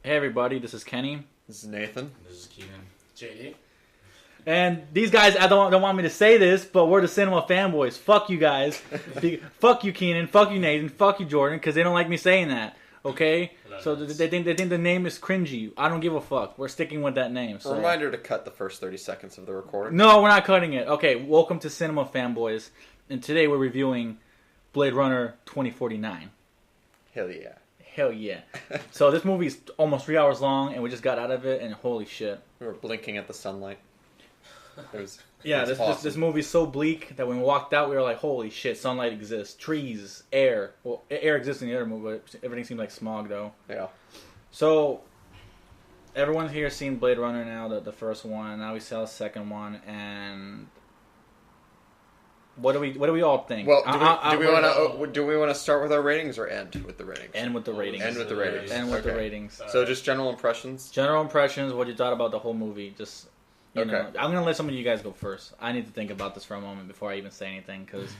Hey everybody, this is Kenny. This is Nathan. This is Keenan. JD. And these guys, I don't want me to say this, but we're the Cinema Fanboys. Fuck you guys. Fuck you, Keenan. Fuck you, Nathan. Fuck you, Jordan, because they don't like me saying that. Okay? So they think the name is cringy. I don't give a fuck. We're sticking with that name. So. Reminder to cut the first 30 seconds of the recording. No, we're not cutting it. Okay, welcome to Cinema Fanboys. And today we're reviewing Blade Runner 2049. Hell yeah. Hell yeah. So this movie's almost 3 hours long, and we just got out of it, and holy shit. We were blinking at the sunlight. This movie's so bleak that when we walked out, we were like, holy shit, sunlight exists. Trees, air. Well, air exists in the other movie, but everything seemed like smog, though. Yeah. So, everyone here has seen Blade Runner now, the first one. Now we saw the second one, and... What do we all think? Well, do we want to start with our ratings or end with the ratings? End with the ratings. End with the ratings. End with the ratings. So just general impressions? General impressions, what you thought about the whole movie. Just, you know. I'm going to let some of you guys go first. I need to think about this for a moment before I even say anything, because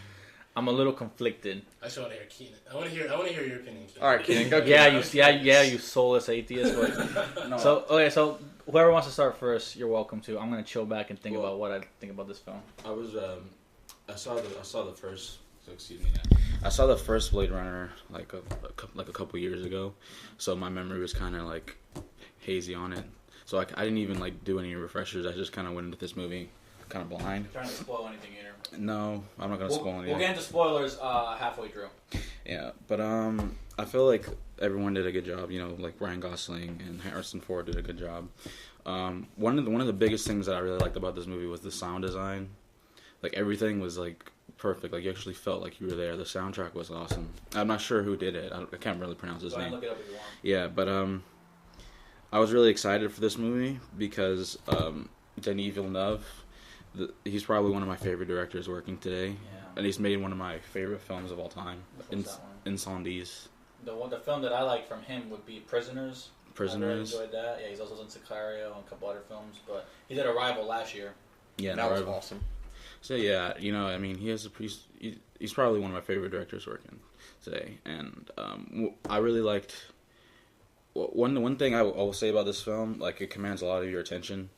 I'm a little conflicted. I just want to hear Keenan. I want to hear your opinion, Keenan. All right, Keenan, go Keenan. you soulless atheist. But, no. So whoever wants to start first, you're welcome to. I'm going to chill back and think about what I think about this film. I saw the first. So excuse me. I saw the first Blade Runner like a couple years ago, so my memory was kind of like hazy on it. So I didn't even like do any refreshers. I just kind of went into this movie kind of blind. Trying to spoil anything here? No, I'm not gonna spoil anything. We'll get into spoilers halfway through. Yeah, but I feel like everyone did a good job. You know, like Ryan Gosling and Harrison Ford did a good job. One of the biggest things that I really liked about this movie was the sound design. Like, everything was, like, perfect. Like, you actually felt like you were there. The soundtrack was awesome. I'm not sure who did it. I can't really pronounce his name. Look it up if you want. Yeah, but I was really excited for this movie because Denis Villeneuve, he's probably one of my favorite directors working today. Yeah. And he's made one of my favorite films of all time, Incendies. The film that I like from him would be Prisoners. I really enjoyed that. Yeah, he's also done Sicario and a couple other films. But he did Arrival last year. Yeah, that was awesome. So yeah, you know, I mean, he's probably one of my favorite directors working today, and I really liked one thing I will say about this film. Like, it commands a lot of your attention,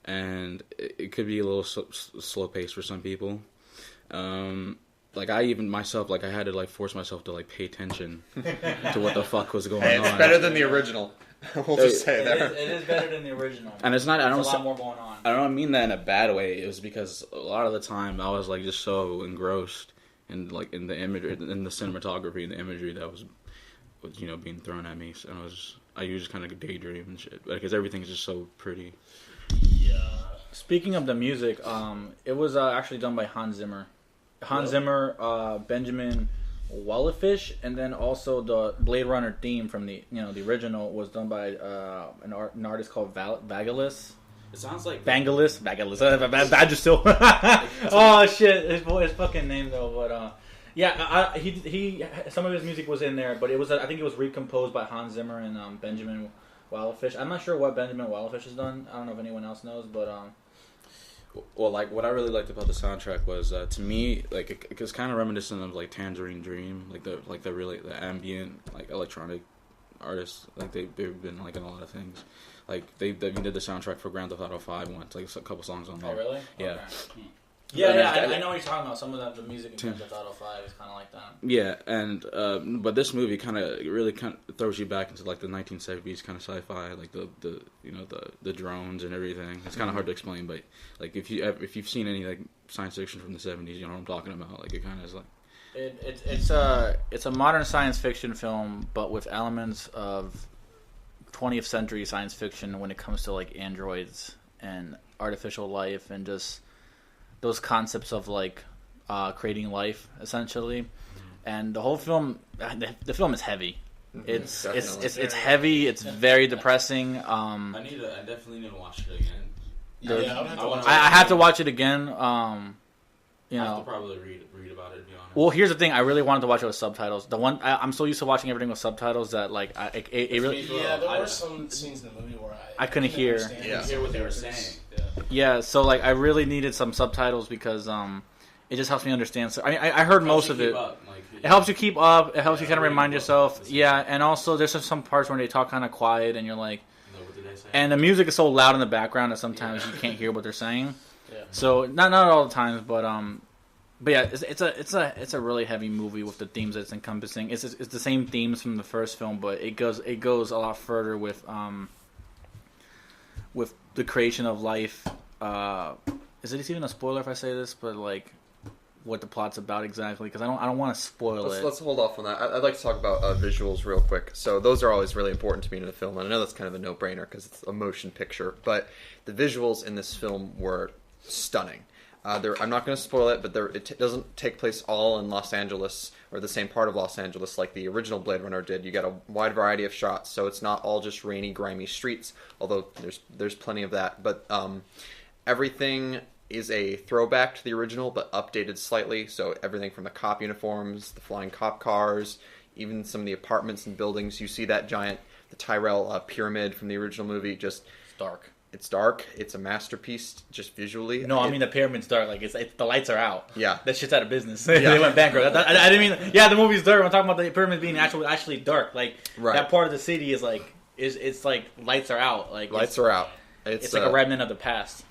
and it could be a little slow paced for some people. Like, I even myself, like, I had to like force myself to like pay attention to what the fuck was going on. It's better than the original. We'll just say there. It is better than the original. And it's not. There's a lot more going on. I don't mean that in a bad way. It was because a lot of the time I was like just so engrossed in like in the imagery, in the cinematography, and the imagery that was you know being thrown at me. So I just kind of daydream and shit because everything's just so pretty. Yeah. Speaking of the music, it was actually done by Hans Zimmer. Zimmer, Benjamin Wallfish, and then also the Blade Runner theme from the original was done by an artist called Vangelis. It sounds like Vangelis. Badger still. Oh shit, his fucking name though. But he some of his music was in there, but it was I think it was recomposed by Hans Zimmer and Benjamin Wallfish. I'm not sure what Benjamin Wallfish has done. I don't know if anyone else knows, but Well, like, what I really liked about the soundtrack was, to me, like, it was kind of reminiscent of, like, Tangerine Dream, the ambient, like, electronic artists, like, they've been, like, in a lot of things. Like, they did the soundtrack for Grand Theft Auto 5 once, like, a couple songs on there. Oh, really? Yeah. Okay. Yeah, I know what you're talking about. Some of the music in Grand Theft Auto 5 is kind of like that. Yeah, and but this movie really throws you back into like the 1970s kind of sci-fi, like the drones and everything. It's kind of hard to explain, but like if you've seen any like science fiction from the 70s, you know what I'm talking about. Like, it kind of is like it's a modern science fiction film, but with elements of 20th century science fiction when it comes to like androids and artificial life and just those concepts of like creating life essentially, and the whole film, the film is heavy. It's heavy. It's very depressing. I definitely need to watch it again. I have to watch it again. I have to probably read about it. To be honest. Well, here's the thing. I really wanted to watch it with subtitles. I'm so used to watching everything with subtitles that like it really. Yeah, there were some scenes in the movie where I couldn't hear. Hear what they were saying. Yeah, so like I really needed some subtitles because it just helps me understand. So I heard most of it. It helps you keep up. It helps you kind of remind yourself. Yeah, and also there's some parts where they talk kind of quiet, and you're like, What did I say? and the music is so loud in the background that sometimes you can't hear what they're saying. Yeah. So not all the times, but yeah, it's a really heavy movie with the themes that it's encompassing. It's the same themes from the first film, but it goes a lot further with the creation of life. Is it even a spoiler if I say this? But like, what the plot's about exactly? Because I don't want to spoil it. Let's hold off on that. I'd like to talk about visuals real quick. So those are always really important to me in a film, and I know that's kind of a no-brainer because it's a motion picture. But the visuals in this film were stunning. I'm not going to spoil it, but it doesn't take place all in Los Angeles or the same part of Los Angeles like the original Blade Runner did. You get a wide variety of shots, so it's not all just rainy, grimy streets, although there's plenty of that. But everything is a throwback to the original, but updated slightly. So everything from the cop uniforms, the flying cop cars, even some of the apartments and buildings. You see that the Tyrell pyramid from the original movie. Just It's dark. It's dark. It's a masterpiece, just visually. No, I mean the pyramid's dark. Like the lights are out. Yeah, that shit's out of business. They went bankrupt. I didn't mean. Yeah, the movie's dark. I'm talking about the pyramid being actually dark. Like that part of the city is like it's like lights are out. Like lights are out. It's like a remnant of the past.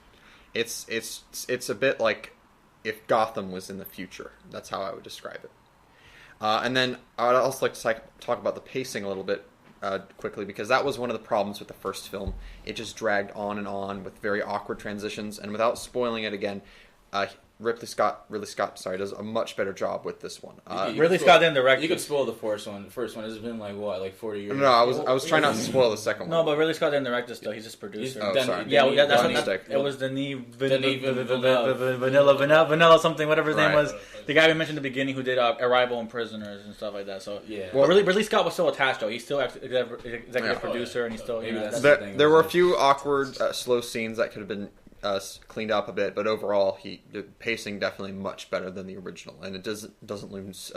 It's a bit like if Gotham was in the future. That's how I would describe it. And then I would also like to talk about the pacing a little bit quickly, because that was one of the problems with the first film. It just dragged on and on with very awkward transitions, and without spoiling it again, Ridley Scott, does a much better job with this one. Ridley Scott didn't direct. You could spoil the first one. The first one has been like 40 years. No, I was trying not to spoil the second one. No, but Ridley Scott didn't direct this though. He's just producer. Sorry. Yeah, that's what it was. Denis Vanilla something, whatever his name was. The guy we mentioned in the beginning who did Arrival and Prisoners and stuff like that. So yeah, well, Ridley Scott was still attached though. He's still executive producer, and he's still. There were a few awkward, slow scenes that could have been cleaned up a bit, but overall, the pacing definitely much better than the original, and it doesn't lose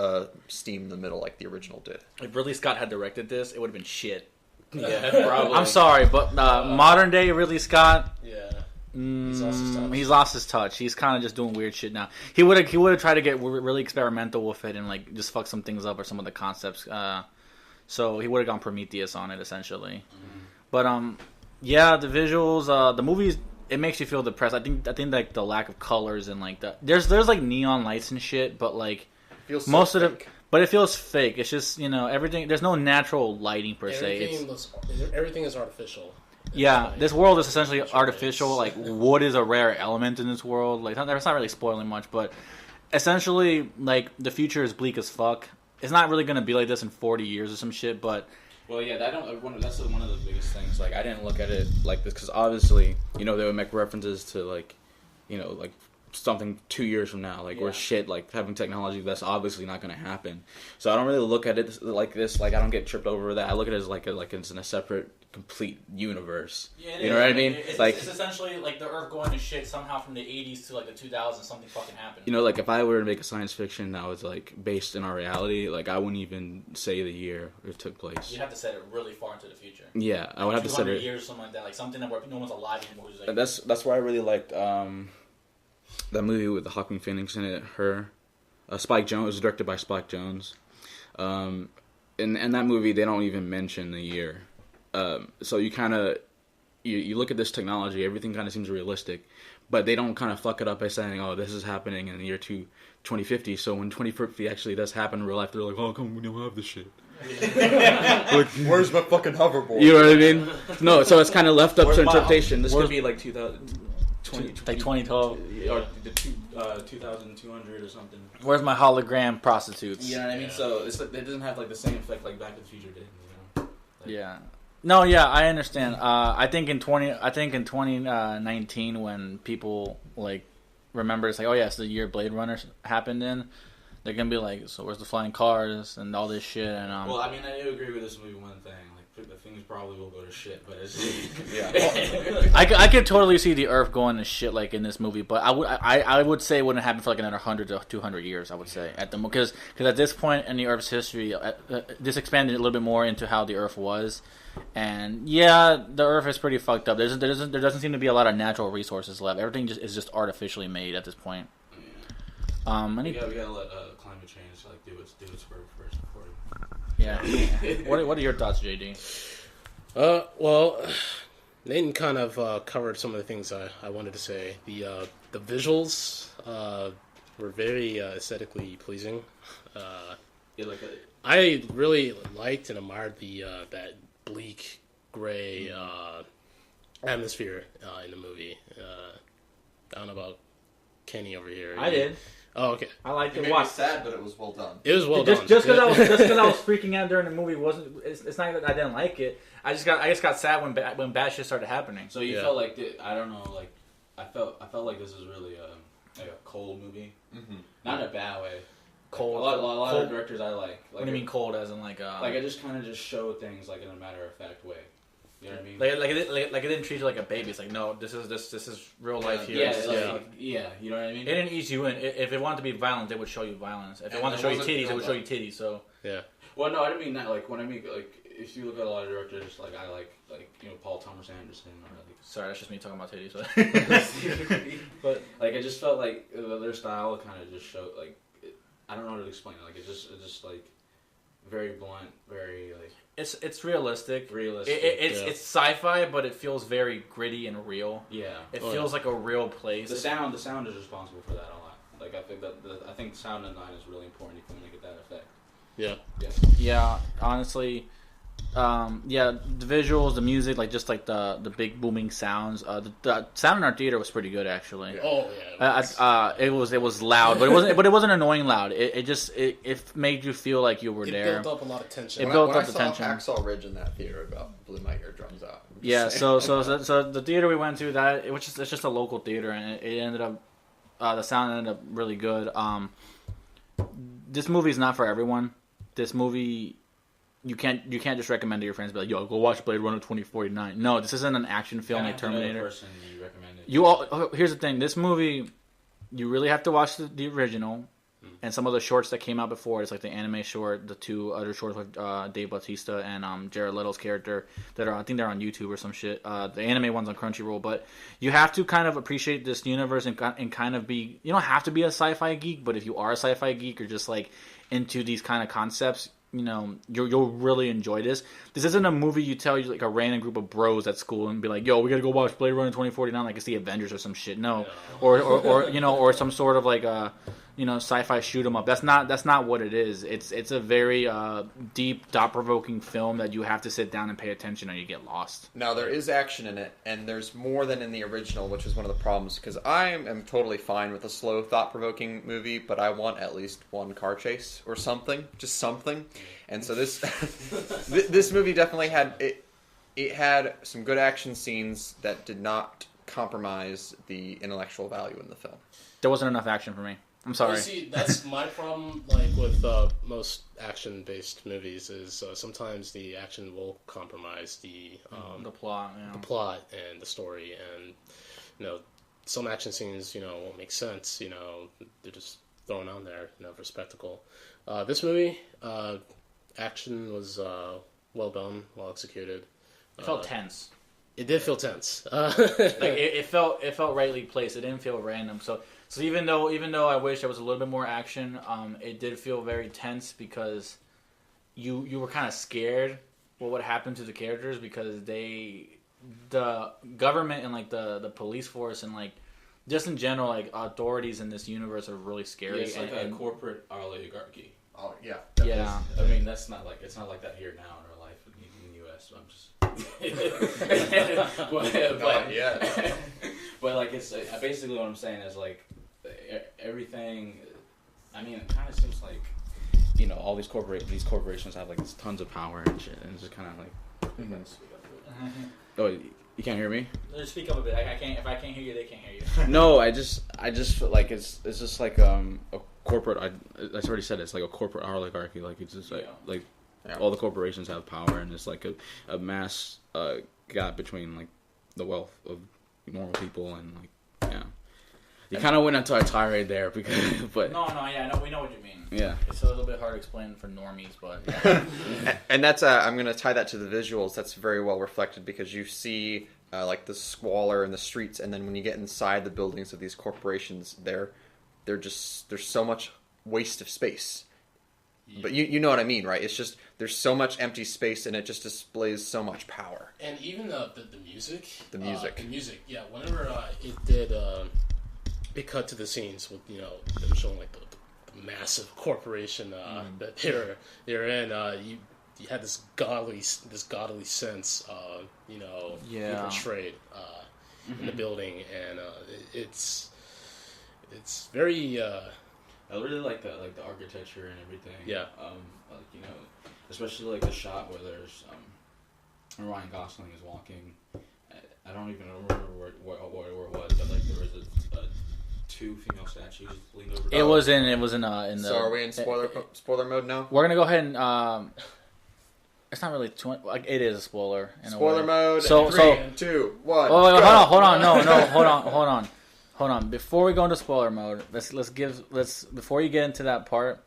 steam in the middle like the original did. If Ridley Scott had directed this, it would have been shit. Yeah, probably. I'm sorry, but modern day Ridley Scott, he's lost his touch. He's kind of just doing weird shit now. He would have tried to get really experimental with it and like just fuck some things up or some of the concepts. So he would have gone Prometheus on it essentially. Mm-hmm. But yeah, the visuals, the movies. It makes you feel depressed. I think like the lack of colors and like there's like neon lights and shit, but like most of it, but it feels fake. It's just everything. There's no natural lighting per se. Everything is artificial. Yeah, this world is essentially artificial. Like wood is a rare element in this world. Like that's not really spoiling much, but essentially like the future is bleak as fuck. It's not really gonna be like this in 40 years or some shit, but. Well, yeah, that's one of the biggest things. Like, I didn't look at it like this because obviously, they would make references to like something 2 years from now, or shit, like having technology that's obviously not going to happen. So I don't really look at it like this. Like, I don't get tripped over that. I look at it as like it's in a separate, complete universe. Yeah, you know what I mean? It's essentially like the Earth going to shit somehow from the 80s to like the 2000s. Something fucking happened. Like if I were to make a science fiction that was like based in our reality, like I wouldn't even say the year it took place. You'd have to set it really far into the future. Yeah, I would have to set it years, something like that, like something that where no one's alive anymore. Like, that's why I really liked that movie with the Joaquin Phoenix in it. Spike Jonze. It was directed by Spike Jonze. In that movie, they don't even mention the year. So you kind of you look at this technology, everything kind of seems realistic, but they don't kind of fuck it up by saying, "Oh, this is happening in the year 2050." So when 2050 actually does happen in real life, they're like, "Oh, come, we don't have this shit." Like, where's my fucking hoverboard? You know what I mean? No, so it's kind of left up to interpretation. This could be like 2012 or the 2200 or something. Where's my hologram prostitutes? You know what I mean? So it doesn't have like the same effect like Back to the Future did. Yeah. No, yeah, I understand. I think in 2019 when people like remember it's like, oh yeah, it's the year Blade Runner happened in, they're gonna be like, so where's the flying cars and all this shit? And well, I mean, I do agree with this movie one thing. The things probably will go to shit, but it's yeah. I could totally see the Earth going to shit like in this movie, but I would say it wouldn't happen for like another 100 to 200 years. I would say at the because at this point in the Earth's history, this expanded a little bit more into how the Earth was, and yeah, the Earth is pretty fucked up. There doesn't seem to be a lot of natural resources left. Everything is just artificially made at this point. Any... We gotta let climate change like do its work first before. Yeah. What are your thoughts, JD? Well, Nathan kind of covered some of the things I wanted to say. The visuals were very aesthetically pleasing. I really liked and admired that bleak gray atmosphere in the movie. I don't know about Kenny over here. I did. Oh, okay. I liked It it. made me sad, but it was well done. It was well done. Just because I was freaking out during the movie it's not that I didn't like it. I just got sad when bad shit started happening. So you felt like I don't know, like I felt like this is really a cold movie, not in a bad way. Cold. Like, a lot of directors I like. What do you mean cold? As in like I just kind of just show things like in a matter of fact way. You know what I mean? Like it didn't treat you like a baby. It's like, no, this is real life here. Yeah, you know what I mean? It didn't ease you in. If it wanted to be violent, it would show you violence. If it wanted to show you titties, it would show you titties. So yeah. Well, no, I didn't mean that. Like when I mean like if you look at a lot of directors, like I like Paul Thomas Anderson or like. Sorry, that's just me talking about titties. But like I just felt like their style kind of just showed like I don't know how to explain it. Like it's just like very blunt, very like. It's realistic. It's sci-fi, but it feels very gritty and real. Yeah, it feels like a real place. The sound is responsible for that a lot. Like I think I think sound design is really important if you want to get that effect. Yeah. Yeah. Honestly, the visuals, the music, like just like the big booming sounds. The sound in our theater was pretty good actually. Yeah. Oh yeah. It was loud, but it wasn't annoying loud. It made you feel like you were there. It built up a lot of tension. It built up the tension. tension. I saw Hacksaw Ridge in that theater, about blew my eardrums out. Yeah. So the theater we went to it's just a local theater, and it ended up the sound ended up really good. This movie is not for everyone. This movie. You can't just recommend to your friends, be like, yo, go watch Blade Runner 2049. No, this isn't an action film like Terminator. Person you recommend it. Here's the thing. This movie, you really have to watch the original and some of the shorts that came out before. It's like the anime short, the two other shorts with Dave Bautista and Jared Leto's character that I think they're on YouTube or some shit. The anime one's on Crunchyroll, but you have to kind of appreciate this universe and kind of be. You don't have to be a sci-fi geek, but if you are a sci-fi geek or just like into these kind of concepts. You know, you'll really enjoy this. This isn't a movie you tell like a random group of bros at school and be like, "Yo, we gotta go watch Blade Runner 2049," like it's the Avengers or some shit. No, or some sort of like sci-fi shoot 'em up. That's not what it is. It's a very deep, thought-provoking film that you have to sit down and pay attention, or you get lost. Now there is action in it, and there's more than in the original, which is one of the problems. Because I am totally fine with a slow, thought-provoking movie, but I want at least one car chase or something, just something. And so this this movie definitely had it. It had some good action scenes that did not compromise the intellectual value in the film. There wasn't enough action for me. I'm sorry. Well, see, that's my problem. Like with most action-based movies, is sometimes the action will compromise the plot, the plot and the story, and some action scenes won't make sense. They're just thrown on there, for spectacle. This movie, action was well done, well executed. It felt tense. It did feel tense. It felt rightly placed. It didn't feel random. So even though I wish there was a little bit more action, it did feel very tense because you were kind of scared what would happen to the characters because the government and like the police force and like just in general like authorities in this universe are really scary. Yeah, it's like a corporate oligarchy. Oh yeah, yeah. I mean that's not like it's not like that here now in our life in the U.S. So I'm just. But like it's basically what I'm saying is like everything. I mean, it kind of seems like all these corporations have like tons of power and shit, and it's just kind of like. Oh, you can't hear me? Just speak up a bit. If I can't hear you, they can't hear you. No, I just feel like it's just like a corporate. I already said it's like a corporate oligarchy. Like it's just like all the corporations have power, and it's like a mass gap between like the wealth of normal people and like You kind of went into a tirade there but no, we know what you mean. Yeah, it's a little bit hard to explain for normies, but and that's I'm going to tie that to the visuals. That's very well reflected because you see like the squalor in the streets, and then when you get inside the buildings of these corporations, they're there's so much waste of space. But you know what I mean, right? It's just there's so much empty space, and it just displays so much power. And even the music. The music. Yeah. Whenever it cut to the scenes with them showing like the massive corporation that they're in. You had this godly sense, being portrayed in the building, and it's very. I really like the architecture and everything. Yeah. Especially like the shot where there's Ryan Gosling is walking. I don't even remember where it was, but like there was two female statues leaned over. It was in the. So are we in spoiler mode now? We're gonna go ahead and. It's not really too like it is a spoiler. Spoiler mode. So 3, 2, 1. Oh, wait, hold on, no, hold on. Before we go into spoiler mode, let's before you get into that part,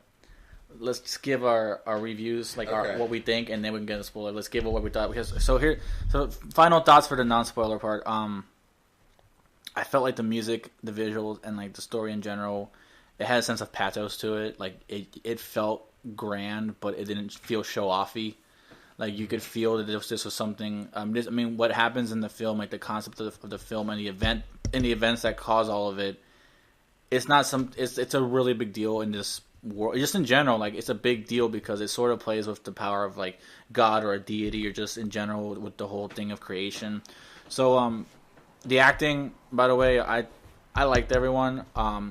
let's just give our reviews, like what we think, and then we can get into spoiler. Let's give what we thought. So final thoughts for the non-spoiler part. I felt like the music, the visuals, and like the story in general, it had a sense of pathos to it. Like it felt grand, but it didn't feel show-offy. Like you could feel that this was something. What happens in the film, like the concept of the film and the events that cause all of it. It's not some. It's a really big deal in this world. Just in general, like it's a big deal because it sort of plays with the power of like God or a deity, or just in general with the whole thing of creation. So, the acting, by the way, I liked everyone.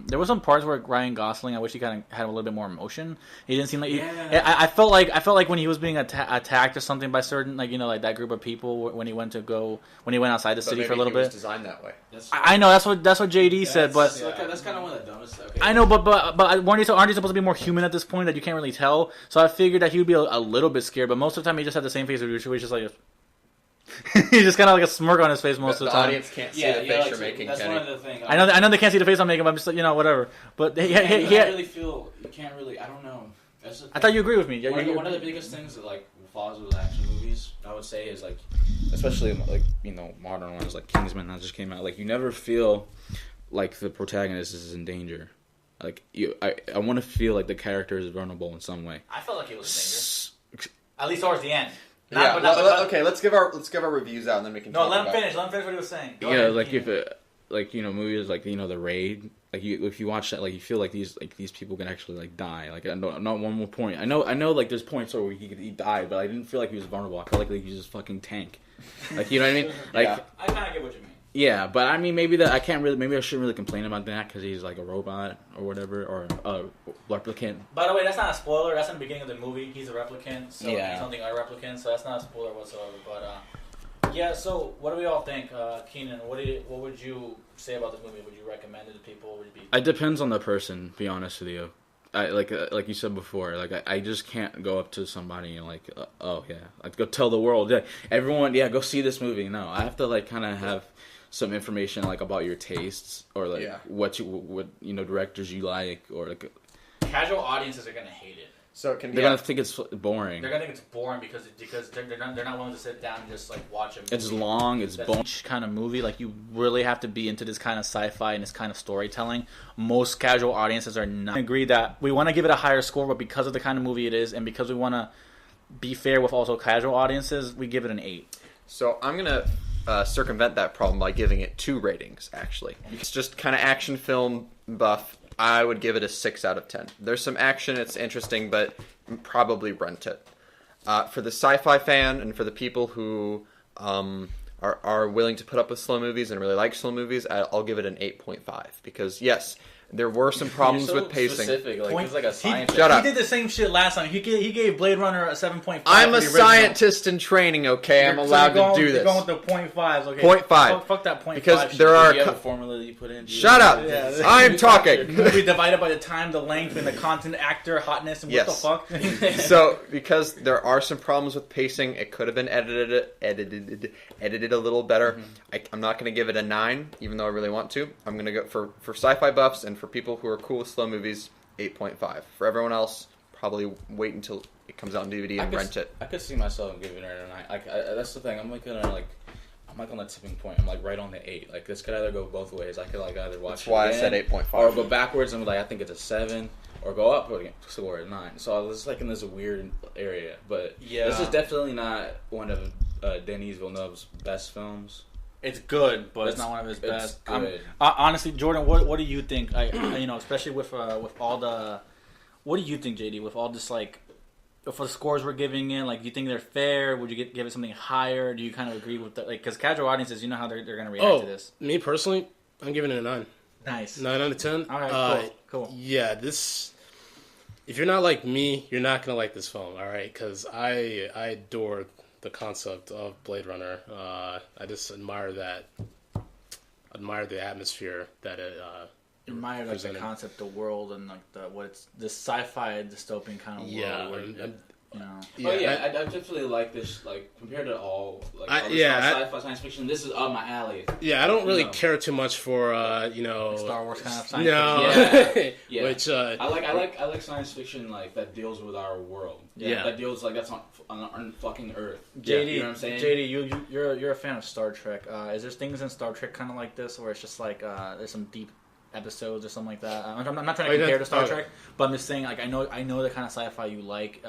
There were some parts where Ryan Gosling, I wish he kind of had a little bit more emotion. He didn't seem like I felt like when he was being attacked or something by certain like that group of people when he went outside the city for a little bit. Was designed that way. I know that's what JD said, but that's kind of one of the dumbest. Okay. I know, but aren't you supposed to be more human at this point that you can't really tell? So I figured that he would be a little bit scared, but most of the time he just had the same face, which was just like. He's just kind of like a smirk on his face most of the time. The audience can't see the face you're making. That's Kenny. one of the things. I know they can't see the face I'm making, but I'm just whatever. But I really feel you can't really. I don't know. I thought you agree with me. One of the biggest things that like flaws with action movies, I would say, is like, especially like modern ones like Kingsman that just came out. Like you never feel like the protagonist is in danger. Like I want to feel like the character is vulnerable in some way. I felt like he was in danger. At least towards the end. Okay. Let's give our reviews out and then we can. Let him finish what he was saying. Like if movies like The Raid, like if you watch that, like you feel like these people can actually like die. Like not one more point. I know like there's points where he died, but I didn't feel like he was vulnerable. I felt like he was just fucking tank. Like you know what I mean? Like I kind of get what you mean. Yeah, but I mean maybe I shouldn't really complain about that because he's like a robot or whatever or a replicant. By the way, that's not a spoiler. That's in the beginning of the movie. He's a replicant, so yeah. He's something a replicant, so that's not a spoiler whatsoever. But yeah, so what do we all think, Keenan? What would you say about this movie? Would you recommend it to people? Would it be? It depends on the person. To be honest with you, like you said before, like I just can't go up to somebody and like like go tell the world, everyone, go see this movie. No, I have to like kind of have some information like about your tastes or like what directors you like or like. Casual audiences are gonna hate it. So they're gonna think it's boring. They're gonna think it's boring because they're not willing to sit down and just like watch a movie. It's long. It's boring. Kind of movie. Like you really have to be into this kind of sci-fi and this kind of storytelling. Most casual audiences are not. I agree that we want to give it a higher score, but because of the kind of movie it is, and because we want to be fair with also casual audiences, we give it an 8. So I'm gonna circumvent that problem by giving it 2 ratings. Actually, it's just kind of action film buff. I would give it a 6 out of 10. There's some action, it's interesting, but probably rent it. For the sci-fi fan and for the people who are willing to put up with slow movies and really like slow movies, I'll give it an 8.5 because yes. There were some problems with pacing. Specific. Like, it's like a scientist. Shut up. He did the same shit last time. He gave Blade Runner a 7.5. I'm a scientist in training, okay? I'm allowed to do this. You're going with the 0.5s, okay? 0.5. Fuck that 0.5 because shit. there are... Do you have a formula that you put in? Shut up! Yeah. I'm talking! Movie divided by the time, the length, and the content, actor, hotness, and what the fuck? So, because there are some problems with pacing, it could have been edited a little better. Mm-hmm. I'm not going to give it a 9, even though I really want to. I'm going to go for sci-fi buffs and for people who are cool with slow movies, 8.5. For everyone else, probably wait until it comes out on DVD and rent it. I could see myself giving it a 9. That's the thing. I'm like on that tipping point. I'm like right on the 8. Like this could either go both ways. I could like either watch. That's why I said 8.5. or go backwards and like I think it's a 7, or go up and score a 9. So I was like in this weird area. But this is definitely not one of Denis Villeneuve's best films. It's good, but it's not one of his best. Good. Honestly, Jordan, what do you think? Especially with all the, what do you think, JD? With all this like, for the scores we're giving in, like, do you think they're fair? Would you give it something higher? Do you kind of agree with that? Like, because casual audiences, you know how they're going to react to this. Me personally, I'm giving it a 9. Nice. 9 out of 10. All right, cool. Yeah, this. If you're not like me, you're not gonna like this film. All right, because I adore the concept of Blade Runner. I just admire the atmosphere that it. Admire like the concept, the world, and like this sci-fi dystopian kind of world. Yeah, where, I definitely like this. Like compared to all sci-fi science fiction, this is up my alley. Yeah, I don't really care too much for Star Wars kind of science fiction. Yeah. Which I like science fiction like that deals with our world. Yeah. That deals like that's on fucking Earth. JD, you know what I'm saying? JD, you're a fan of Star Trek. Is there things in Star Trek kind of like this, where it's just like there's some deep episodes or something like that? I'm not trying to compare to Star Trek, but I'm just saying, like, I know the kind of sci-fi you like.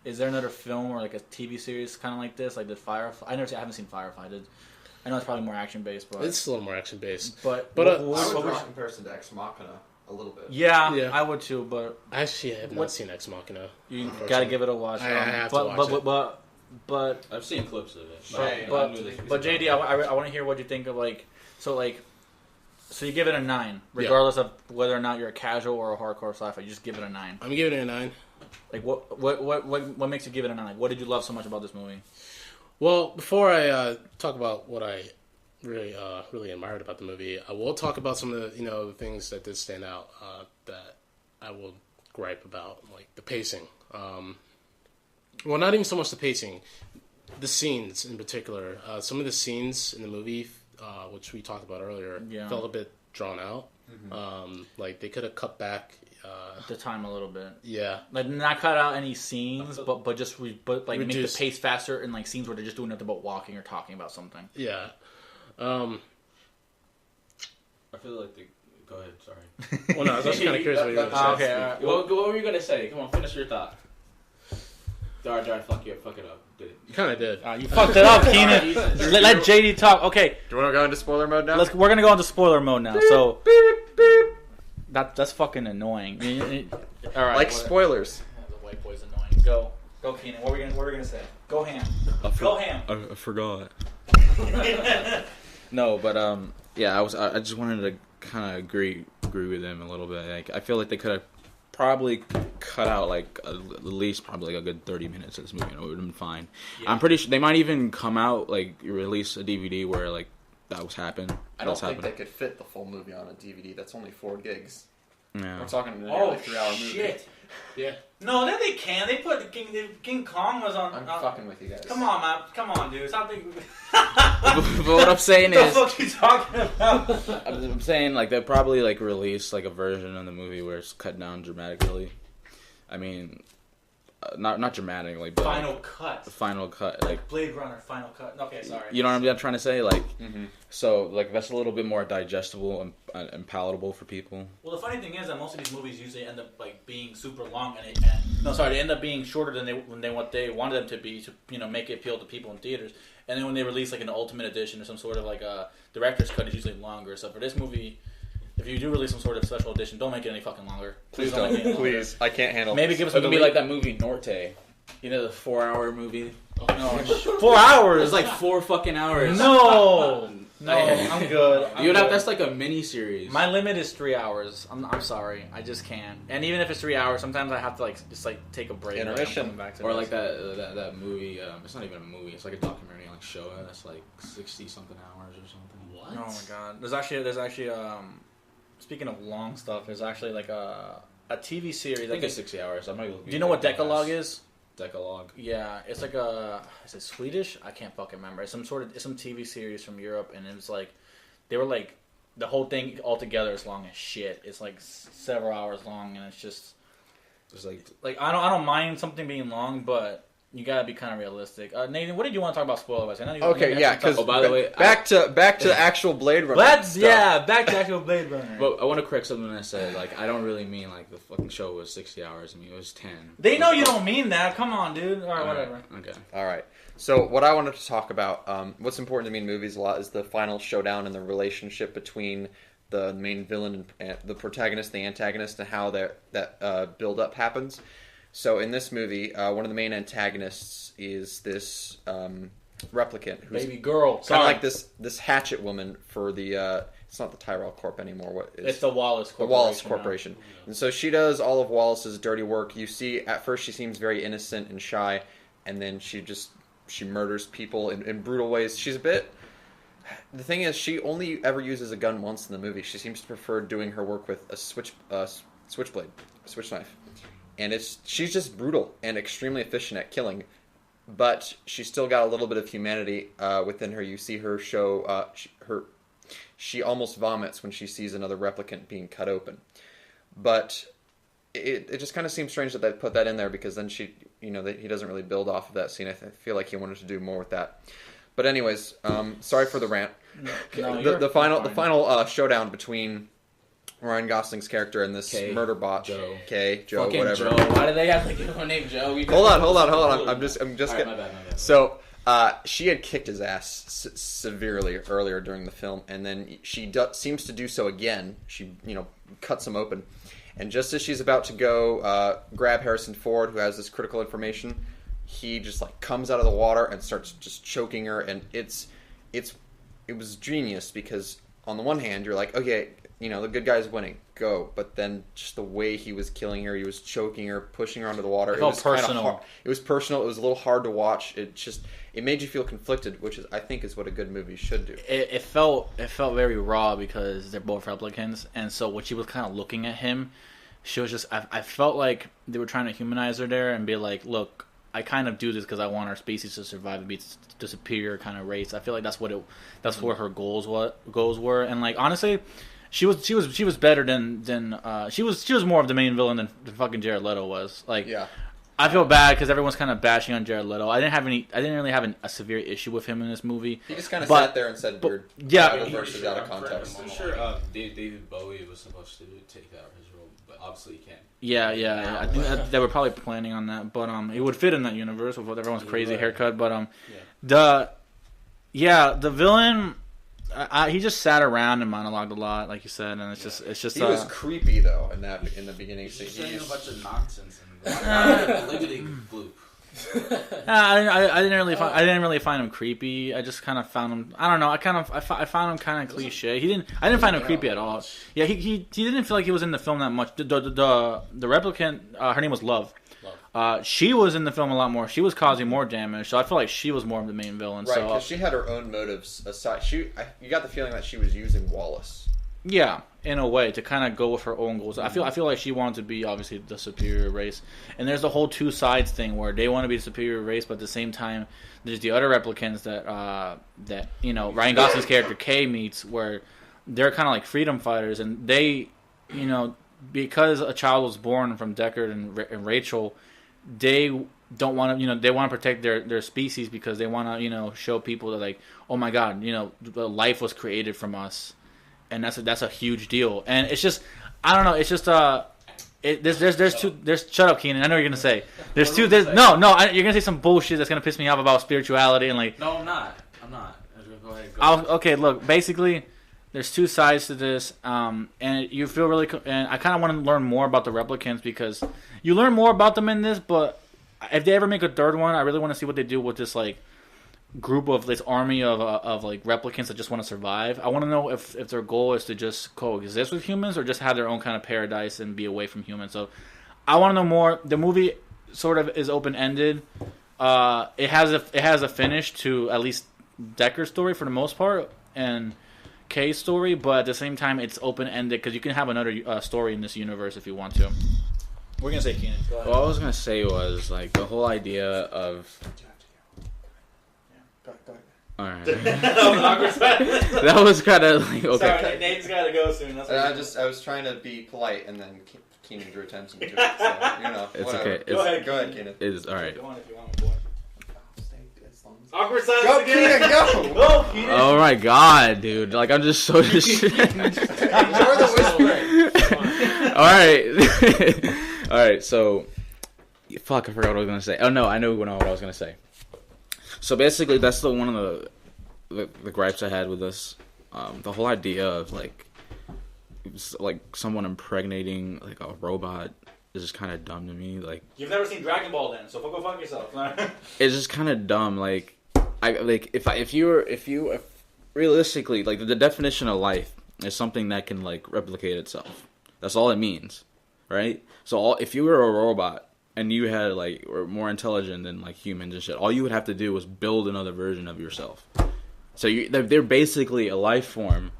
Is there another film or like a TV series kind of like this, like the Firefly? I haven't seen Firefly. I know it's probably more action based, but it's a little more action based. But I would draw a comparison to Ex Machina a little bit. Yeah, I would too. But actually, I have not seen Ex Machina. You gotta give it a watch. I have to watch it. But I've seen clips of it. But JD, I want to hear what you think of so you give it a 9, regardless of whether or not you're a casual or a hardcore sci-fi. You just give it a 9. I'm giving it a 9. Like what makes you give it a 9? Like, what did you love so much about this movie? Well, before I talk about what I really admired about the movie, I will talk about some of the things that did stand out that I will gripe about, like the pacing. Well, not even so much the pacing, the scenes in particular. Some of the scenes in the movie, which we talked about earlier, felt a bit drawn out. Mm-hmm. Like they could have cut back the time a little bit. Yeah, like not cut out any scenes, but make the pace faster in like scenes where they're just doing nothing but walking or talking about something. Yeah. I feel like go ahead. Sorry. Well, no, I was just kind of curious what you were going to say. Okay. All right. What were you going to say? Come on, finish your thought. Did I fuck it up? Did it? You kind of did. You fucked it up, Keenan. Let JD talk. Okay. Do you want to go into spoiler mode now? We're going to go into spoiler mode now. So that's fucking annoying. All right. Like spoilers. The white boy's annoying. Go, Keenan. What are we gonna say? Go ham. Go ham. I forgot. No, but I just wanted to kind of agree with him a little bit. Like I feel like they could have probably cut out like at least probably like a good 30 minutes of this movie and it would have been fine. Yeah. I'm pretty sure they might even come out like release a DVD where like that was happening. I don't think they could fit the full movie on a DVD. That's only 4 gigs. Yeah. We're talking a nearly 3-hour movie. Shit. Yeah. No, then they can. They put King Kong was on. I'm fucking with you guys. Come on, man. Come on, dude. Stop thinking. But what I'm saying is, what the fuck are you talking about? I'm saying like they probably like release like a version of the movie where it's cut down dramatically. I mean, not dramatically, but final cut. Final cut, like Blade Runner, final cut. Okay, sorry. You know what I'm trying to say, like. Mm-hmm. So like that's a little bit more digestible and palatable for people. Well, the funny thing is that most of these movies usually end up like being super long, they end up being shorter than what they wanted them to be to make it appeal to people in theaters. And then when they release like an ultimate edition or some sort of like a director's cut, it's usually longer. So for this movie, if you do release some sort of special edition, don't make it any fucking longer. Please don't. Make it any Please, I can't handle. Maybe this. give us. It could be like that movie Norte. You know the 4-hour movie. Oh, no, 4 hours. It's like 4 fucking hours. No, I'm good. That's like a mini series. My limit is 3 hours. I'm sorry, I just can't. And even if it's 3 hours, sometimes I have to just take a break. Intermission. Or like that movie. It's not even a movie. It's like a documentary on Showa. That's like 60 something hours or something. What? Oh my god. There's actually speaking of long stuff, there's actually like a TV series. I think it's 60 hours. Do you know what Decalogue is? Decalogue. Yeah, it's like is it Swedish? I can't fucking remember. It's some TV series from Europe, and it was like they were like the whole thing altogether is long as shit. It's like several hours long, and it's like I don't mind something being long, but you gotta be kind of realistic. Nathan, what did you want to talk about spoiler-wise? I know you Okay, yeah. Because by the way, back to actual Blade Runner. back to actual Blade Runner. But I want to correct something I said. Like, I don't really mean like the fucking show was 60 hours. I mean, it was 10. They know you don't mean that. Come on, dude. All right, whatever. Okay. All right. So what I wanted to talk about, what's important to me in movies a lot is the final showdown and the relationship between the main villain and the protagonist, the antagonist, and how that build up happens. So in this movie, one of the main antagonists is this replicant who's Baby girl. kind of like this hatchet woman for the. It's not the Tyrell Corp anymore. What is It's the Wallace Corporation. the Wallace Corporation. And so she does all of Wallace's dirty work. You see, at first she seems very innocent and shy, and then she murders people in brutal ways. She's a bit. The thing is, she only ever uses a gun once in the movie. She seems to prefer doing her work with a switchblade, a switch knife, and she's just brutal and extremely efficient at killing. But she's still got a little bit of humanity within her. You see her show she almost vomits when she sees another replicant being cut open. But it just kind of seems strange that they put that in there, because then he doesn't really build off of that scene. I feel like he wanted to do more with that. But anyways, sorry for the rant. No, the final showdown between Ryan Gosling's character and this murder bot, Joe, Fucking whatever. Joe. Why do they have to give her name Joe? Hold on. I'm just All right, getting. my bad. So she had kicked his ass severely earlier during the film, and then she seems to do so again. She cuts him open, and just as she's about to go grab Harrison Ford, who has this critical information, he just like comes out of the water and starts just choking her, and it was genius, because on the one hand you're like, okay, the good guy's winning, go, but then just the way he was killing her, he was choking her, pushing her under the water. It felt personal. It was personal. It was a little hard to watch. It made you feel conflicted, which I think is what a good movie should do. It felt very raw, because they're both replicants, and so when she was kind of looking at him, she was just. I felt like they were trying to humanize her there and be like, look, I kind of do this because I want our species to survive and be the superior kind of race. I feel like that's what her goals were, and like honestly, she was better than she was more of the main villain than fucking Jared Leto was. Like, Yeah. I feel bad because everyone's kind of bashing on Jared Leto. I didn't really have a severe issue with him in this movie. He just kind of sat there and said weird verses out of context. I'm sure David Bowie was supposed to take that his role, but obviously he can't. Yeah. I think they were probably planning on that, but it would fit in that universe with everyone's crazy haircut. But the villain, he just sat around and monologued a lot, like you said, and it's just. He was creepy though in the beginning scene. He's saying a bunch of nonsense and limiting bloop. I didn't really find him creepy. I just kind of found him. I don't know. I found him kind of cliche. I didn't find him creepy at all. Yeah, he didn't feel like he was in the film that much. The replicant, her name was Love. She was in the film a lot more. She was causing more damage, so I feel like she was more of the main villain. Right, because she had her own motives aside. You got the feeling that she was using Wallace. Yeah, in a way, to kind of go with her own goals. I feel like she wanted to be obviously the superior race, and there's the whole two sides thing where they want to be the superior race, but at the same time, there's the other replicants that Ryan Gosling's character Kay meets, where they're kind of like freedom fighters, and they, because a child was born from Deckard and Rachel, they don't want to, they want to protect their species, because they want to, show people that, like, oh my God, the life was created from us. And that's a huge deal, and it's just, I don't know, it's just shut up, Keenan. I know what you're gonna say. You're gonna say some bullshit that's gonna piss me off about spirituality and like. No, I'm not. Go ahead. Okay, look, basically, there's two sides to this, and you feel really, and I kind of want to learn more about the replicants, because you learn more about them in this, but if they ever make a third one, I really want to see what they do with this like group of this army of like replicants that just want to survive. I want to know if their goal is to just coexist with humans or just have their own kind of paradise and be away from humans. So I want to know more. The movie sort of is open ended. It has a finish to at least Deckard's story for the most part and Kay's story, but at the same time it's open ended because you can have another story in this universe if you want to. We're gonna say Keenan. Go ahead. What I was gonna say was like the whole idea of. All right. That was kind of like okay. Sorry, Nate's gotta go soon. That's I was trying to be polite, and then Keenan drew attention to it. So, It's whatever. okay. Go ahead, Keenan. It's all right. Go on if you want. Awkward silence Go, again. Keenan, go! Go, Keenan. Oh my god, dude! Like I'm just so Enjoy the whispering. All right, all right. So, fuck, I forgot what I was gonna say. Oh no, I know what I was gonna say. So basically, that's one of the gripes I had with this. The whole idea of like someone impregnating like a robot is just kind of dumb to me. Like You've never seen Dragon Ball, then, so go fuck yourself. it's just kind of dumb. Like if you realistically, like the definition of life is something that can like replicate itself. That's all it means, right? So if you were a robot and you had like were more intelligent than like humans and shit, all you would have to do was build another version of yourself. So they're basically a life form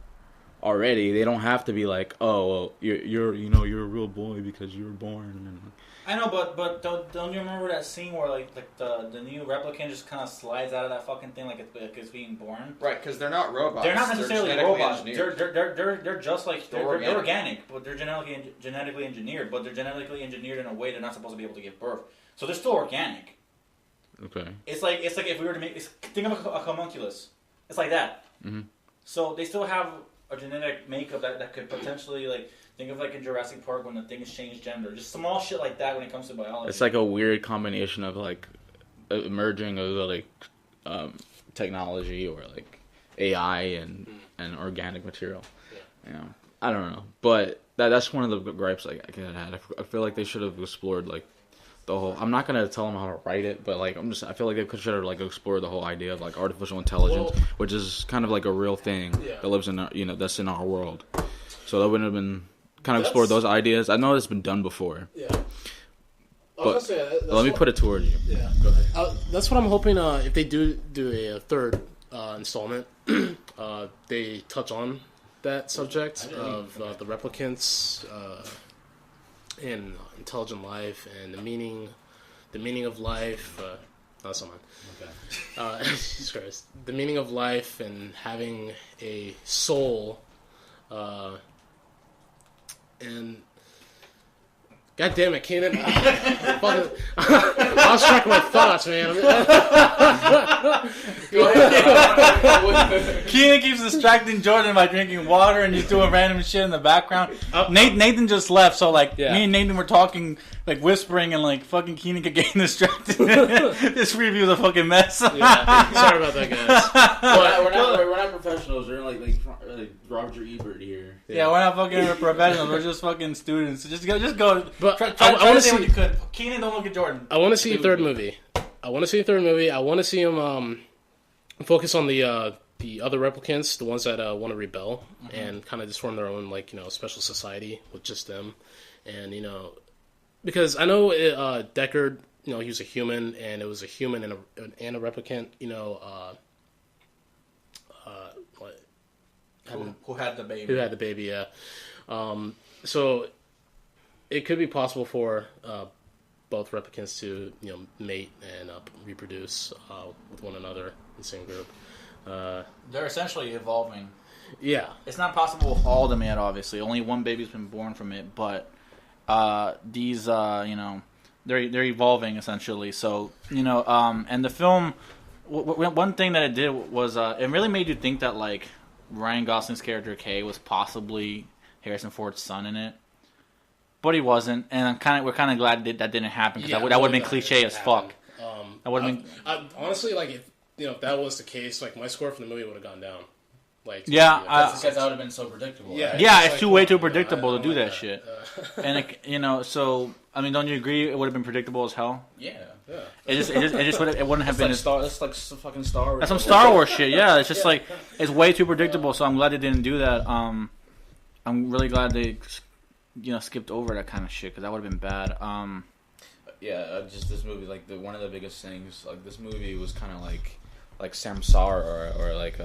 already. They don't have to be like, oh, well, you're a real boy because you were born. And I know, but don't you remember that scene where like the new replicant just kind of slides out of that fucking thing like it's being born? Right, because they're not robots. They're not necessarily genetically robots. engineered. They're just like they're organic. organic, but they're genetically engineered. But they're genetically engineered in a way they're not supposed to be able to give birth. So they're still organic. okay. It's like if we were to think of a homunculus. It's like that. Mm-hmm. So they still have a genetic makeup that could potentially like think of like in Jurassic Park when the things change gender, just small shit like that when it comes to biology. It's like a weird combination of like merging of like technology or like AI and organic material. Yeah, I don't know, but that's one of the gripes like I had. I feel like they should have explored like the whole. I'm not gonna tell them how to write it, but like I feel like they should have like explored the whole idea of like artificial intelligence, which is kind of like a real thing that lives in that's in our world. So that wouldn't have been kind of explored those ideas. I know it's been done before. Yeah. But let me put it towards you. Yeah. Go ahead. That's what I'm hoping. If they do a third installment, they touch on that subject of the replicants and intelligent life and the meaning of life. Not someone. Okay. Jesus Christ. The meaning of life and having a soul. And God damn it, Keenan! I lost track of my thoughts, man. Keenan keeps distracting Jordan by drinking water and just doing random shit in the background. Nathan just left, so like me and Nathan were talking, like whispering, and like fucking Keenan kept getting distracted. This review's a fucking mess. Yeah, sorry about that, guys. We're not professionals. We're like Roger Ebert here. Yeah, we're not fucking professionals. We're just fucking students. So just go. But try I want to to say see what you could. Keenan, don't look at Jordan. I want to see a third movie. I want to see him focus on the other replicants, the ones that want to rebel and kind of just form their own special society with just them, and because I know Deckard, he was a human, and it was a human and a replicant, Who had the baby? Who had the baby? Yeah. So it could be possible for both replicants to mate and reproduce with one another in the same group. They're essentially evolving. Yeah. It's not possible with all of them yet, obviously. Only one baby's been born from it, but these, they're evolving essentially. So, and the film, one thing that it did was it really made you think that like Ryan Gosling's character Kay was possibly Harrison Ford's son in it, but he wasn't, and we're kind of glad that didn't happen because that would have been cliche as fuck. That would have been honestly like if that was the case, like my score for the movie would have gone down. Like because that would have been so predictable. Yeah, right? it's way too predictable to do that shit. And so I mean, don't you agree? It would have been predictable as hell. Yeah. It just wouldn't have been. That's like fucking Star Wars. That's some Star Wars shit. Yeah, it's just like it's way too predictable. So I'm glad they didn't do that. I'm really glad they skipped over that kind of shit because that would have been bad. Just this movie, like one of the biggest things, like this movie was kind of like Samsara or like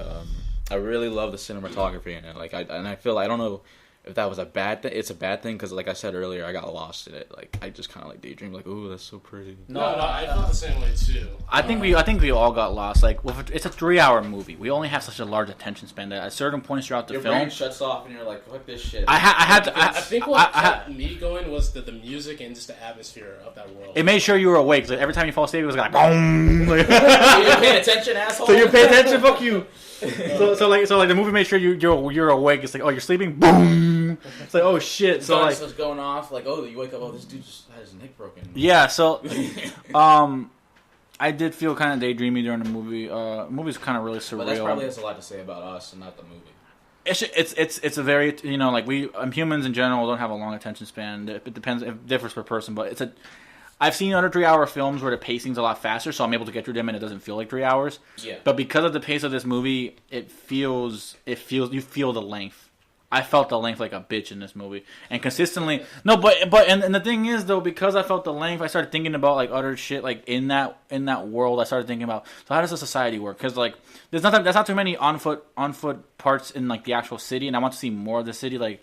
I really love the cinematography in it. Like I feel I don't know if that was a bad thing, it's a bad thing because, like I said earlier, I got lost in it. Like I just kind of like daydream, like, ooh, that's so pretty. No, I felt the same way too. I think we all got lost. Like, it's a 3-hour movie. We only have such a large attention span that at certain points throughout the Your film, brain shuts off and you're like, fuck this shit. I think what kept me going was the music and just the atmosphere of that world. It made sure you were awake. Like, every time you fall asleep, it was like boom. You're paying attention, asshole. So you pay attention, fuck you. So like the movie made sure you're awake. It's like, oh, you're sleeping, boom. It's like, oh shit. So like, starts going off. Like, oh, you wake up. Oh, this dude just had his neck broken. yeah. So, I did feel kind of daydreamy during the movie. The movie's kind of really surreal. But that probably has a lot to say about us and not the movie. It's a very, like humans in general don't have a long attention span. It depends. It differs per person, but I've seen other 3-hour films where the pacing's a lot faster, so I'm able to get through them and it doesn't feel like 3 hours. Yeah. But because of the pace of this movie, you feel the length. I felt the length like a bitch in this movie, and consistently. No, but the thing is though, because I felt the length, I started thinking about like other shit like in that world. I started thinking about, so how does the society work? Because like there's not too many on foot parts in like the actual city, and I want to see more of the city. Like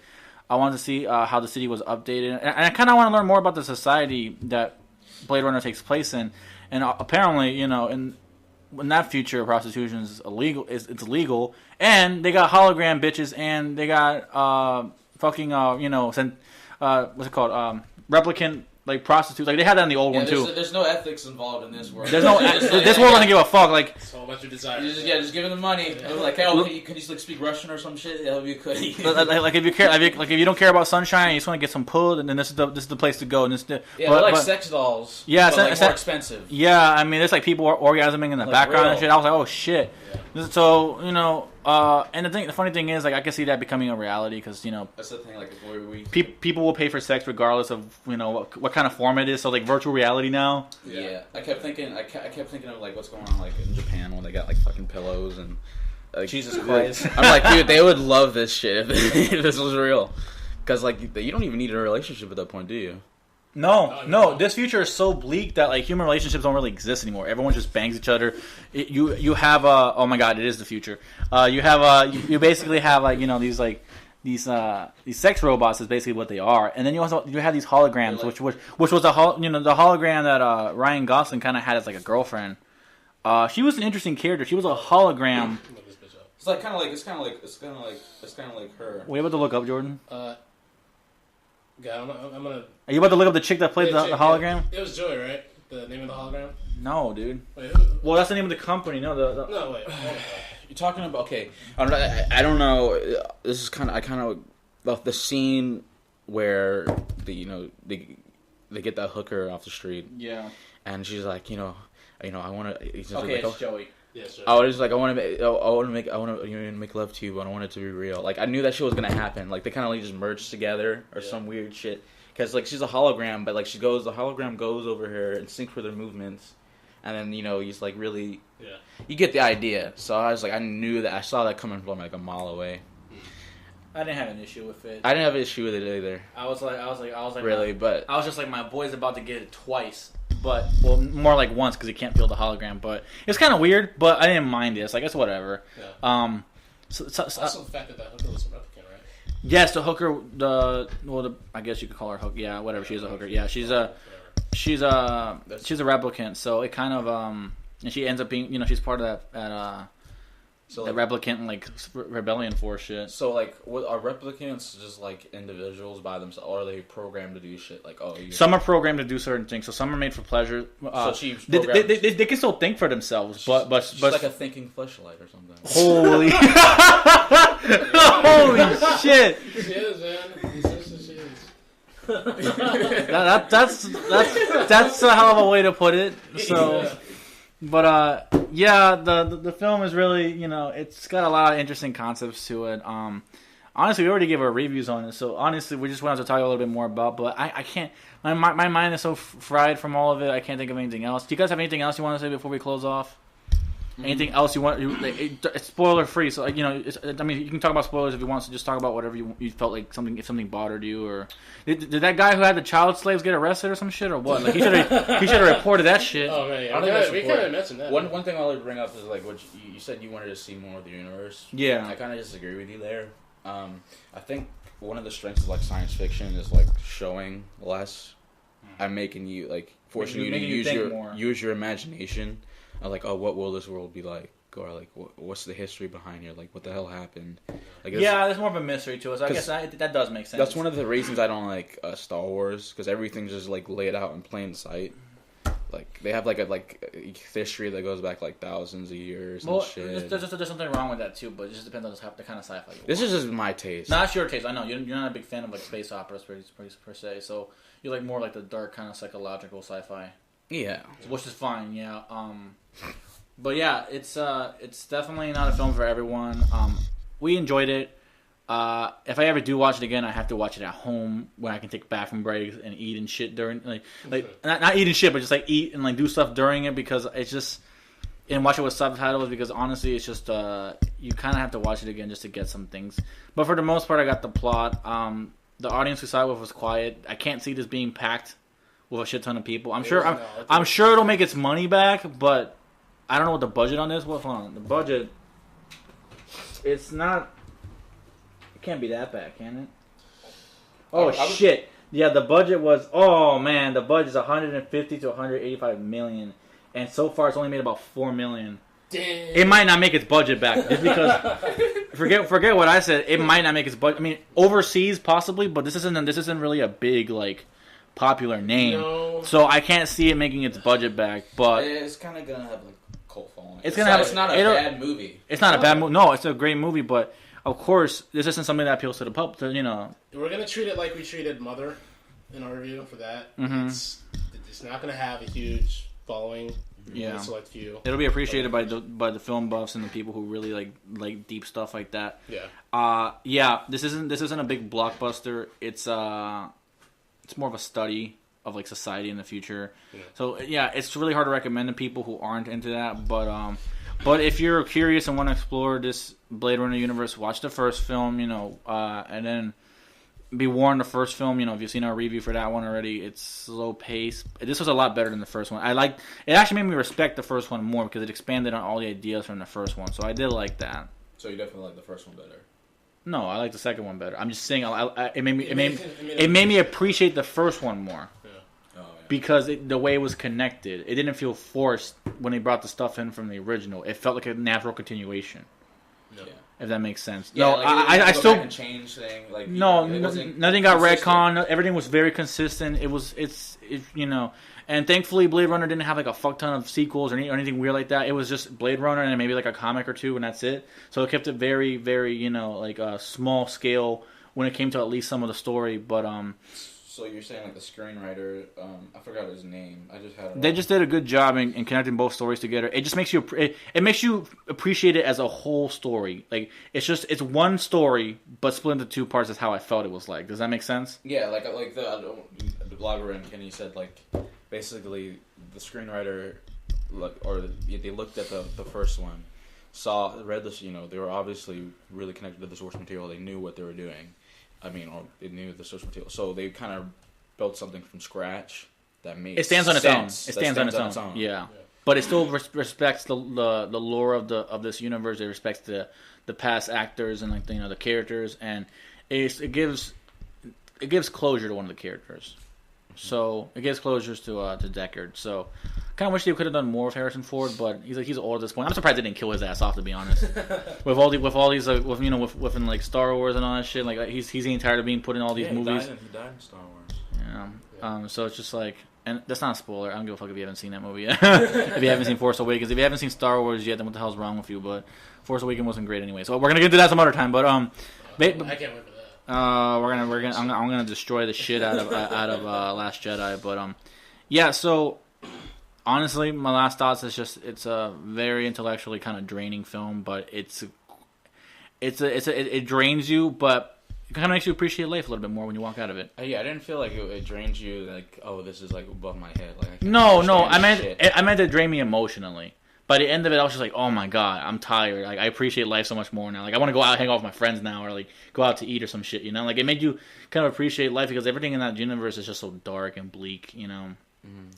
I want to see how the city was updated, and I kind of want to learn more about the society that Blade Runner takes place in. And apparently, in that future, prostitution is illegal. It's illegal, and they got hologram bitches, and they got what's it called? Replicant like prostitutes. Like they had that in the old one too. There's no ethics involved in this world. There's no this world doesn't give a fuck. Like it's a whole bunch of desire. Just give them the money. Yeah. Like, hey, can you like speak Russian or some shit? That'll be good. like if you care, like if you don't care about sunshine, and you just want to get some pull, and then this is the place to go. And they're like sex dolls. Yeah, but like more expensive. Yeah, I mean, there's like people orgasming in the background real. and shit. I was like, oh shit. Yeah. So and the funny thing is, like, I can see that becoming a reality because that's the thing. Like, people will pay for sex regardless of what kind of form it is. So like virtual reality now. Yeah, I kept thinking of like what's going on like in Japan when they got like fucking pillows and like, Jesus Christ. I'm like, dude, they would love this shit if this was real. Because like you don't even need a relationship at that point, do you? No. This future is so bleak that like human relationships don't really exist anymore. Everyone just bangs each other. You have oh my god, it is the future. You basically have like these sex robots is basically what they are, and then you have these holograms, which was the hologram that Ryan Gosling kind of had as like a girlfriend. She was an interesting character. She was a hologram. It's kind of like her. Were you about to look up, Jordan? Yeah, I'm gonna. Are you about to look up the chick that played the hologram? It was Joey, right? The name of the hologram? No, dude. Wait, well, that's the name of the company. No, No, wait. You're talking about okay. I don't know. This is kind of the scene where they get that hooker off the street. Yeah. And she's like, I want to. Okay, it's Joey. Yeah, sure. I was like, I want to make love to you, but I want it to be real. Like I knew that shit was gonna happen. Like they kind of like just merged together or some weird shit. Because like she's a hologram, but like the hologram goes over her and syncs with her movements, and then he's like really. Yeah. You get the idea. So I was like, I saw that coming from like a mile away. I didn't have an issue with it. I didn't have an issue with it either. I was like, really, but I was just like, my boy's about to get it twice. But more like once because he can't feel the hologram. But it's kind of weird. But I didn't mind it. It's like it's whatever. Yeah. Also, the fact that hooker was a replicant, right? Yes, the hooker. I guess you could call her hooker. Yeah, whatever. She's a hooker. Yeah, she's a replicant. So it kind of and she ends up being she's part of that the replicant like rebellion force shit. So like, are replicants just like individuals by themselves, or are they programmed to do shit? Like, some are programmed to do certain things. So some are made for pleasure. So she's they can still think for themselves, but she's like a thinking fleshlight or something. Holy, holy shit! She is, man. That's a hell of a way to put it. So. Yeah. But the film is really it's got a lot of interesting concepts to it. Honestly, we already gave our reviews on it, so honestly, we just wanted to talk a little bit more about. But I can't. My mind is so fried from all of it. I can't think of anything else. Do you guys have anything else you want to say before we close off? Anything else you want? It's spoiler free, so you can talk about spoilers if you want. So just talk about whatever you felt like if something bothered you, or did that guy who had the child slaves get arrested or some shit, or what? Like he should have reported that shit. Oh man, yeah. We kind of mentioned that. One thing I'll bring up is like what you said you wanted to see more of the universe. Yeah, I kind of disagree with you there. I think one of the strengths of like science fiction is like showing less and making you like forcing you to use your imagination. Like, oh, what will this world be like? Or like, what's the history behind here? Like, what the hell happened? Like, there's more of a mystery to it. So I guess that does make sense. That's one of the reasons I don't like Star Wars, because everything's just like laid out in plain sight. Like they have like a history that goes back like thousands of years and shit. There's something wrong with that too, but it just depends on the kind of sci-fi you want. This is just my taste. No, that's your taste. I know you're not a big fan of like space operas per se. So you like more like the dark kind of psychological sci-fi. Yeah, which is fine. Yeah. But yeah, it's definitely not a film for everyone. We enjoyed it. If I ever do watch it again, I have to watch it at home when I can take bathroom breaks and eat and shit during like not eating shit, but just like eat and like do stuff during it, because it's just, and watch it with subtitles, because honestly it's just you kind of have to watch it again just to get some things. But for the most part, I got the plot. The audience we saw it with was quiet. I can't see this being packed with a shit ton of people. I'm sure it'll make its money back, but I don't know what the budget on this was. Hold on, the budget. It's not. It can't be that bad, can it? Oh shit! Yeah, the budget was. Oh man, the budget's 150 to 185 million, and so far it's only made about 4 million. Damn. It might not make its budget back just because. forget what I said. It might not make its budget. I mean, overseas possibly, but this isn't really a big like popular name, so I can't see it making its budget back. But it's kind of gonna have like cult following. It's not a bad movie. It's not a bad movie. No, it's a great movie, but of course, this isn't something that appeals to the public. We're gonna treat it like we treated Mother in our review for that. Mm-hmm. It's not gonna have a huge following. Yeah, select few. It'll be appreciated by the film buffs and the people who really like deep stuff like that. Yeah. Yeah. This isn't a big blockbuster. It's more of a study of like society in the future. Yeah. So yeah, it's really hard to recommend to people who aren't into that. But if you're curious and want to explore this Blade Runner universe, watch the first film, and then be warned. The first film, if you've seen our review for that one already, it's slow pace. This was a lot better than the first one. It actually made me respect the first one more because it expanded on all the ideas from the first one. So I did like that. So you definitely like the first one better. No, I like the second one better. I'm just saying, it made me appreciate the first one more. Yeah. Oh, yeah. Because the way it was connected, it didn't feel forced when they brought the stuff in from the original. It felt like a natural continuation. Yeah. If that makes sense. Yeah, no, like I still back and change thing. Like nothing got retconned. Everything was very consistent. It's and thankfully Blade Runner didn't have like a fuck ton of sequels or anything weird like that. It was just Blade Runner and maybe like a comic or two, and that's it. So it kept it very, very like a small scale when it came to at least some of the story. But So you're saying like the screenwriter, I forgot his name. I just had it. They just did a good job in connecting both stories together. It just makes you it makes you appreciate it as a whole story. Like it's one story but split into two parts. Is how I felt it was like. Does that make sense? Yeah, like the blogger and Kenny said like basically the screenwriter they looked at the first one, read this. They were obviously really connected to the source material. They knew what they were doing. Or they knew the source material, so they kind of built something from scratch that made it stands on its own. It stands on its own. Yeah. But it still respects the lore of this universe. It respects the past actors and the characters, and it gives closure to one of the characters. So it gives closures to Deckard. So kind of wish they could have done more with Harrison Ford, but he's old at this point. I'm surprised they didn't kill his ass off, to be honest. with all these within like Star Wars and all that shit. Like he's getting tired of being put in all these movies. He died in Star Wars. Yeah. So it's just like, and that's not a spoiler. I don't give a fuck if you haven't seen that movie yet. If you haven't seen Force Awakens, if you haven't seen Star Wars yet, then what the hell's wrong with you? But Force Awakens wasn't great anyway. So we're gonna get to that some other time. But I can't wait for that. I'm gonna destroy the shit out of Last Jedi, but yeah. So honestly, my last thoughts is just it's a very intellectually kind of draining film, but it drains you, but it kind of makes you appreciate life a little bit more when you walk out of it. Yeah, I didn't feel like it drains you. Like, oh, this is like above my head. Like, no, I meant it drained me emotionally. By the end of it, I was just like, oh my god, I'm tired. Like, I appreciate life so much more now. Like, I want to go out, hang out with my friends now, or like go out to eat or some shit. Like, it made you kind of appreciate life because everything in that universe is just so dark and bleak.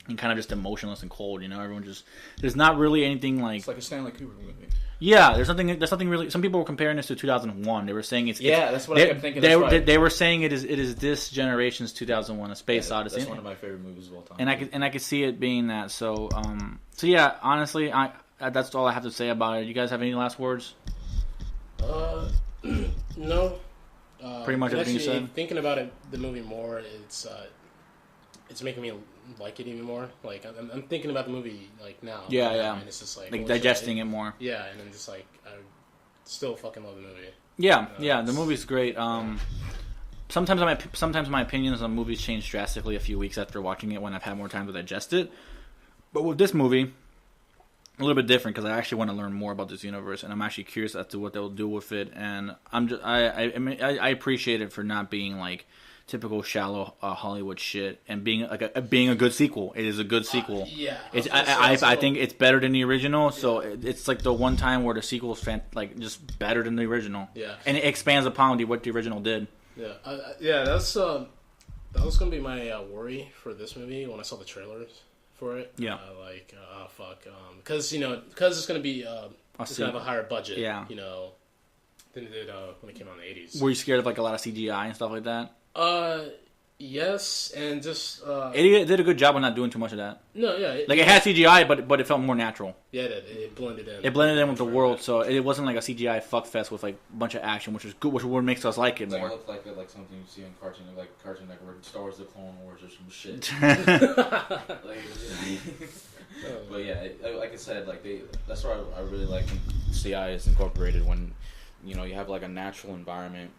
and kind of just emotionless and cold. Everyone just there's not really anything like It's like a Stanley Kubrick movie. yeah. There's nothing really. Some people were comparing this to 2001. They were saying That's what I kept thinking. They were saying it is this generation's 2001: A Space Odyssey. That's one of my favorite movies of all time. And I could see it being that. So yeah. Honestly, that's all I have to say about it. You guys have any last words? No. Pretty much everything you said. Thinking about it, the movie more, it's making me like it even more. Like I'm thinking about the movie like now. Yeah. And it's just like digesting it more. Yeah, and then just like I still fucking love the movie. Yeah. The movie's great. Sometimes my opinions on movies change drastically a few weeks after watching it when I've had more time to digest it. But with this movie, a little bit different because I actually want to learn more about this universe, and I'm actually curious as to what they'll do with it. And I appreciate it for not being like typical shallow Hollywood shit and being like being a good sequel. It is a good sequel. Yeah, I think it's better than the original. So it's like the one time where the sequel is like just better than the original. Yeah, and it expands upon what the original did. Yeah, that was gonna be my worry for this movie when I saw the trailers for it. Yeah, fuck, because it's gonna be it's gonna have a higher budget. Yeah, than it did when it came out in the 80s. Were you scared of like a lot of CGI and stuff like that? Yes, and just it did a good job of not doing too much of that. No, yeah, it had CGI, but it felt more natural. Yeah, it blended in. It blended in with the world, so it wasn't like a CGI fuckfest with like a bunch of action, which is good, which what makes us like it more. It looked like something you see in Cartoon Network, Star Wars: The Clone Wars, or some shit. But yeah, like I said, that's why I really like CGI is incorporated when you have like a natural environment,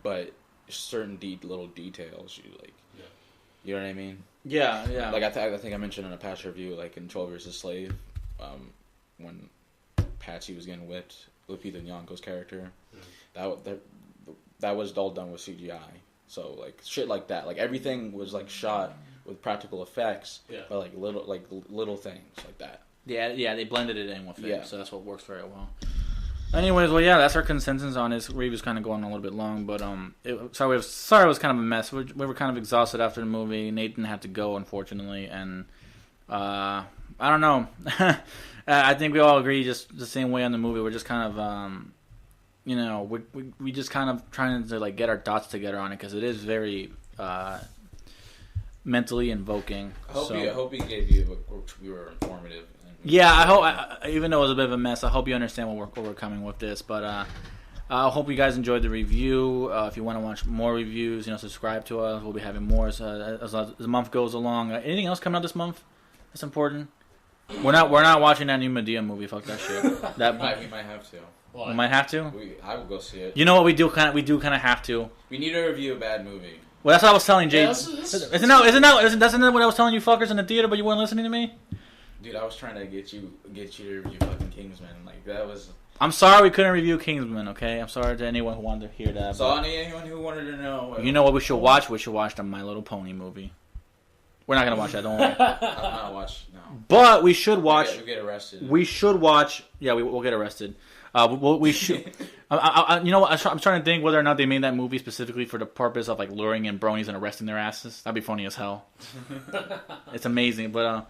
but certain little details you know what I mean? Yeah. Like I think I mentioned in a past review, like in 12 Years a Slave, when Patsy was getting whipped, Lupita Nyong'o's character, that was all done with CGI. So like shit like that, like everything was like shot with practical effects, but like little things like that. Yeah, they blended it in with it, yeah. So that's what works very well. Anyways, well, yeah, that's our consensus on this. Review's kind of going a little bit long, but sorry, it was kind of a mess. We were kind of exhausted after the movie. Nathan had to go, unfortunately, and I don't know. I think we all agree just the same way on the movie. We're just kind of, we just kind of trying to like get our thoughts together on it because it is very mentally invoking. I hope he gave you we were informative. Yeah, I hope. Even though it was a bit of a mess, I hope you understand where we're coming with this. But I hope you guys enjoyed the review. If you want to watch more reviews, subscribe to us. We'll be having more as the month goes along. Anything else coming out this month that's important? We're not watching that new Medea movie. Fuck that shit. We might have to. We might have to. I will go see it. You know what we do? We do kind of have to. We need to review a bad movie. Well, that's what I was telling Jay. Isn't that what I was telling you fuckers in the theater? But you weren't listening to me. Dude, I was trying to get you to review fucking Kingsman. Like that was. I'm sorry we couldn't review Kingsman. Okay, I'm sorry to anyone who wanted to hear that. So anyone who wanted to know. You know what we should watch? We should watch the My Little Pony movie. We're not gonna watch that. Don't worry. I'm not watching. No. But we should watch. We'll get arrested. We should watch. Yeah, we'll get arrested. We should. You know what? I'm trying to think whether or not they made that movie specifically for the purpose of like luring in bronies and arresting their asses. That'd be funny as hell. It's amazing, but.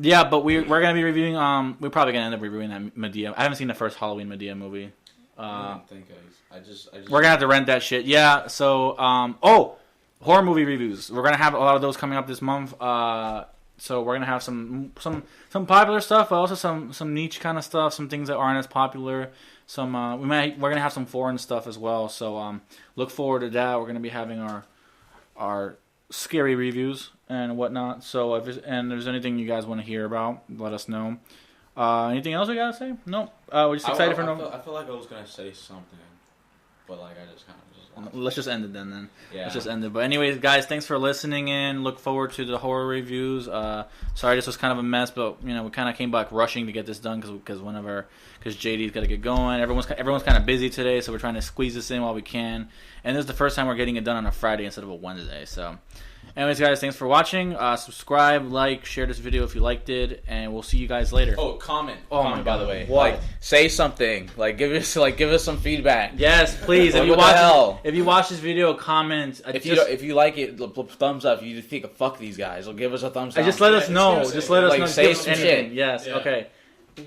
Yeah, but we're gonna be reviewing. We're probably gonna end up reviewing that Medea. I haven't seen the first Halloween Medea movie. I don't think I just. We're gonna have to rent that shit. Yeah. So horror movie reviews. We're gonna have a lot of those coming up this month. So we're gonna have some popular stuff, but also some niche kind of stuff. Some things that aren't as popular. We're gonna have some foreign stuff as well. So look forward to that. We're gonna be having our scary reviews and whatnot. So if there's anything you guys want to hear about, let us know. Anything else we gotta say? No. We're just excited for no. I feel like I was gonna say something, but like I just kind of just. Let's just end it then. Yeah. Let's just end it. But anyways, guys, thanks for listening in. Look forward to the horror reviews. Sorry this was kind of a mess, but we kind of came back rushing to get this done because JD's got to get going. Everyone's kind of busy today, so we're trying to squeeze this in while we can. And this is the first time we're getting it done on a Friday instead of a Wednesday. So, Anyways, guys, thanks for watching. Subscribe, like, share this video if you liked it, and we'll see you guys later. Oh, comment. Oh comment, my by God. the way. What? Like, say something. Give us some feedback. Yes, please. Like, what the hell? If you watch this video, comment. If you like it, thumbs up. If you think fuck these guys, give us a thumbs up. Just let us know. seriously. Just let us Like, know. say Give us some anything. shit. Yes. Yeah. Okay.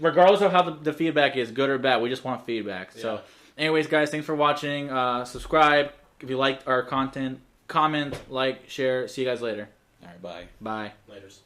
Regardless of how the feedback is, good or bad, we just want feedback. So, Yeah. anyways, guys, thanks for watching. Subscribe if you liked our content. Comment, like, share. See you guys later. All right, bye. Bye. Laters.